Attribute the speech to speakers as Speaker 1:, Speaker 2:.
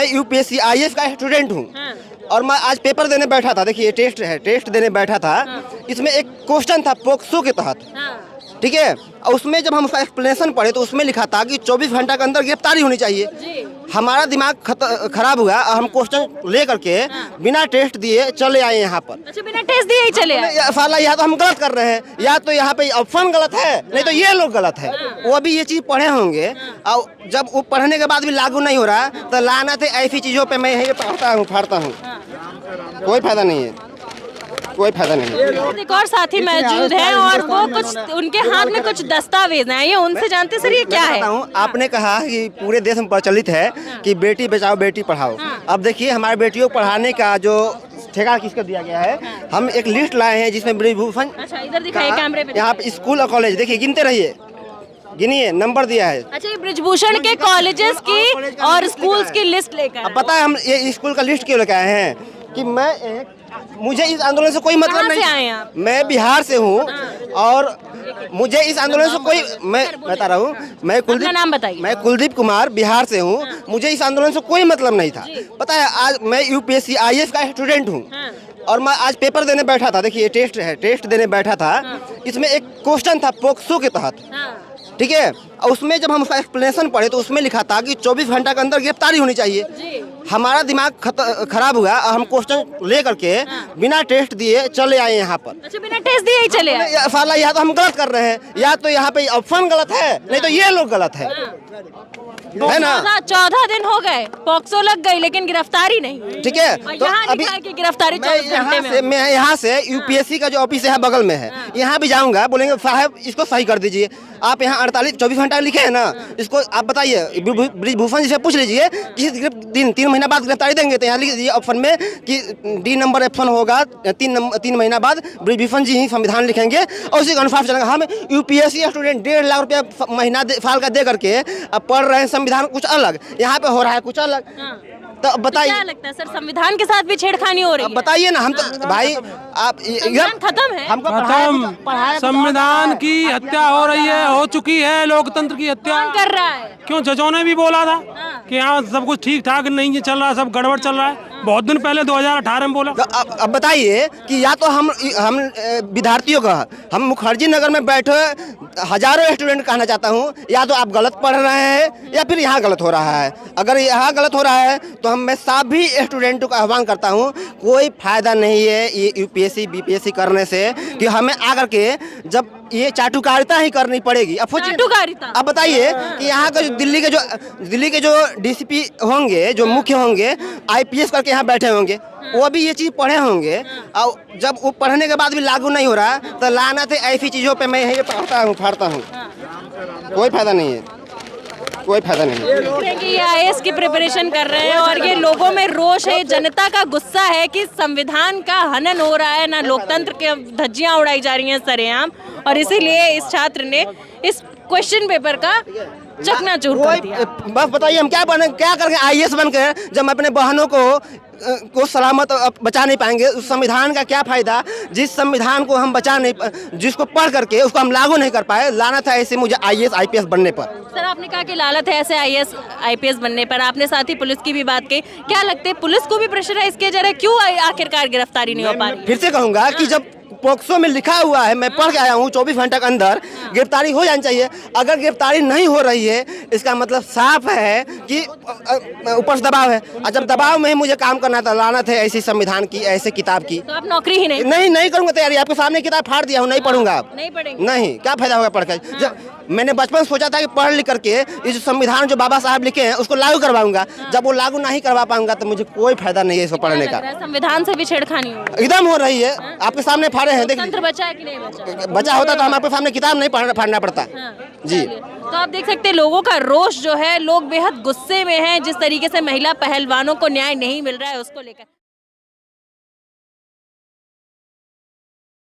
Speaker 1: मैं UPSC IAS का student हूँ।
Speaker 2: हाँ।
Speaker 1: और मैं आज पेपर देने बैठा था। देखिए टेस्ट है, टेस्ट देने बैठा था। इसमें एक क्वेश्चन था पोक्सो के तहत, ठीक है। और उसमें जब हम उसका एक्सप्लेनेशन पढ़े तो उसमें लिखा था कि 24 घंटा के अंदर गिरफ्तारी होनी चाहिए
Speaker 2: जी।
Speaker 1: हमारा दिमाग खराब हुआ और हम क्वेश्चन ले करके बिना टेस्ट दिए चले आए यहाँ पर।
Speaker 2: अच्छा, बिना टेस्ट दिए ही चले आए।
Speaker 1: साला या तो हम गलत कर रहे हैं, या तो यहाँ पे ऑप्शन गलत है, नहीं तो ये लोग गलत है। वो भी ये चीज़ पढ़े होंगे और जब वो पढ़ने के बाद भी लागू नहीं हो रहा तो लानत है ऐसी चीज़ों पे मैं यहीं पढ़ता हूँ फाड़ता हूँ। कोई फायदा नहीं है, कोई फायदा नहीं है।
Speaker 2: एक और साथी मौजूद हैं और वो कुछ उनके हाथ में कुछ दस्तावेज हैं, ये उनसे जानते सर ये क्या है?
Speaker 1: आपने कहा कि पूरे देश में प्रचलित है कि बेटी बचाओ बेटी पढ़ाओ। अब देखिए हमारे बेटियों को पढ़ाने का जो ठेका किसको दिया गया है, हम एक लिस्ट लाए हैं जिसमें ब्रिजभूषण,
Speaker 2: अच्छा इधर दिखाइए कैमरे पे,
Speaker 1: यहाँ पे स्कूल और कॉलेज देखिए गिनते रहिए, गिनिए नंबर दिया है।
Speaker 2: अच्छा ये ब्रिजभूषण के कॉलेजेस की और स्कूल्स की लिस्ट लेकर,
Speaker 1: अब पता है हम ये स्कूल का लिस्ट क्यों लेकर आए हैं कि मुझे इस आंदोलन से कोई मतलब नहीं।
Speaker 2: आए आप?
Speaker 1: मैं बिहार से हूँ और मुझे इस आंदोलन से कोई, मैं बता रहा हूँ, मैं
Speaker 2: नाम बताइए।
Speaker 1: मैं कुलदीप कुमार बिहार से हूँ। मुझे इस आंदोलन से कोई मतलब नहीं था। पता है आज मैं यूपीएससी आईएएस का स्टूडेंट हूँ और मैं आज पेपर देने बैठा था। देखिए टेस्ट है, टेस्ट देने बैठा था। इसमें एक क्वेश्चन था पोक्सो के तहत, ठीक है। और उसमें जब हम उसका एक्सप्लेनेशन पढ़े तो उसमें लिखा था कि 24 घंटा के अंदर गिरफ्तारी होनी चाहिए हमारा दिमाग खराब हुआ और हम क्वेश्चन ले करके बिना टेस्ट दिए चले आए यहाँ पर।
Speaker 2: अच्छा बिना टेस्ट दिए ही चले आए।
Speaker 1: साला या तो हम गलत कर रहे हैं, या तो यहाँ पे ऑप्शन गलत है, नहीं तो ये लोग गलत है ना।
Speaker 2: 14 दिन हो गए, पॉक्सो लग गई लेकिन गिरफ्तारी नहीं,
Speaker 1: ठीक है।
Speaker 2: तो यहाँ लिखा है कि गिरफ्तारी 24 घंटे में।
Speaker 1: मैं यहाँ से यूपीएससी का जो ऑफिस है बगल में है, यहाँ भी जाऊँगा, बोलेंगे साहब इसको सही कर दीजिए। आप यहाँ 24 घंटा लिखे हैं ना, इसको आप बताइए ब्रिजभूषण जी से पूछ लीजिए किसी दिन 3 महीना बाद गिरफ्तारी देंगे तो यहाँ लिख दीजिए ऑप्शन में कि डी नंबर ऑप्शन होगा 3 महीना बाद ब्रिजभूषण जी ही संविधान लिखेंगे और उसी का अनुसार चलेगा। हम यूपीएससी स्टूडेंट 1.5 लाख रुपया महीना साल का दे करके अब पढ़ रहे हैं संविधान कुछ अलग, यहाँ पे हो रहा है कुछ अलग। तो बताइए
Speaker 2: क्या लगता है सर, संविधान के साथ भी छेड़खानी हो रही है?
Speaker 1: बताइए ना। हम तो भाई आप
Speaker 2: खत्म है,
Speaker 1: हमको
Speaker 3: खत्म, संविधान की हत्या हो रही है, हो चुकी है, लोकतंत्र की हत्या
Speaker 2: कर रहा है।
Speaker 3: क्यों जजों ने भी बोला था कि यहाँ सब कुछ ठीक ठाक नहीं चल रहा, सब गड़बड़ चल रहा है। बहुत दिन पहले 2018 में बोला।
Speaker 1: तो अब बताइए कि या तो हम विद्यार्थियों का, हम मुखर्जी नगर में बैठे हजारों स्टूडेंट कहना चाहता हूँ, या तो आप गलत पढ़ रहे हैं या फिर यहाँ गलत हो रहा है। अगर यहाँ गलत हो रहा है तो मैं सभी स्टूडेंटों का आह्वान करता हूँ, कोई फायदा नहीं है ये यूपीएससी बीपीएससी करने से, कि हमें आकर के जब ये चाटुकारिता ही करनी पड़ेगी। अब बताइए कि यहाँ का जो दिल्ली के जो डीसीपी होंगे, जो मुख्य होंगे, आईपीएस करके यहाँ बैठे होंगे, वो भी ये चीज़ पढ़े होंगे और जब वो पढ़ने के बाद भी लागू नहीं हो रहा तो लानत है ऐसी चीज़ों पे मैं यहीं पढ़ता हूँ फाड़ता हूँ। कोई फायदा नहीं है, कोई फायदा नहीं है।
Speaker 2: ये आईएएस की प्रिपरेशन कर रहे हैं और ये लोगों में रोष है, जनता का गुस्सा है कि संविधान का हनन हो रहा है, ना लोकतंत्र के धज्जियां उड़ाई जा रही हैं सरेआम, और इसीलिए इस छात्र ने इस क्वेश्चन पेपर का चकनाचूर कर दिया।
Speaker 1: बस बताइए हम क्या करके आईएएस बनकर जब हम अपने बहनों को सलामत बचा नहीं पाएंगे। उस संविधान का क्या फायदा जिस संविधान को हम बचा नहीं, जिसको पढ़ करके उसको हम लागू नहीं कर पाए। लानत है ऐसे मुझे आईएएस आईपीएस बनने पर।
Speaker 2: सर आपने कहा कि लानत है ऐसे आईएएस आईपीएस बनने पर, आपने साथ ही पुलिस की भी बात की, क्या लगता है पुलिस को भी प्रेशराइज किया जा रहा है? क्यों आखिरकार गिरफ्तारी नहीं हो पा रही?
Speaker 1: फिर से कहूँगा कि जब पोक्सो में लिखा हुआ है, मैं पढ़ के आया हूँ 24 घंटे के अंदर गिरफ्तारी हो जानी चाहिए। अगर गिरफ्तारी नहीं हो रही है इसका मतलब साफ है कि ऊपर से दबाव है, और जब दबाव में ही मुझे काम करना था, लानत है ऐसी संविधान की, ऐसे किताब की।
Speaker 2: तो आप नौकरी ही
Speaker 1: नहीं करूँगा तैयारी। आपके सामने किताब फाड़ दिया हूँ, नहीं पढ़ूंगा आप।
Speaker 2: नहीं पढ़ेंगे? नहीं,
Speaker 1: क्या फायदा होगा पढ़ कर? जब मैंने बचपन सोचा था कि पढ़ लिख करके ये जो संविधान जो बाबा साहब लिखे हैं उसको लागू करवाऊंगा, जब वो लागू नहीं करवा पाऊंगा तो मुझे कोई फायदा नहीं है इसको पढ़ने का।
Speaker 2: संविधान से भी छेड़खानी हो रही है?
Speaker 1: एकदम हो रही है, आपके सामने फाड़े हैं।
Speaker 2: तंत्र बचा है कि नहीं बचा?
Speaker 1: बचा होता तो हम आपके सामने किताब नहीं फाड़ना पड़ता। जी
Speaker 2: तो आप देख सकते हैं लोगों का रोष जो है, लोग बेहद गुस्से में हैं जिस तरीके से महिला पहलवानों को न्याय नहीं मिल रहा है उसको लेकर।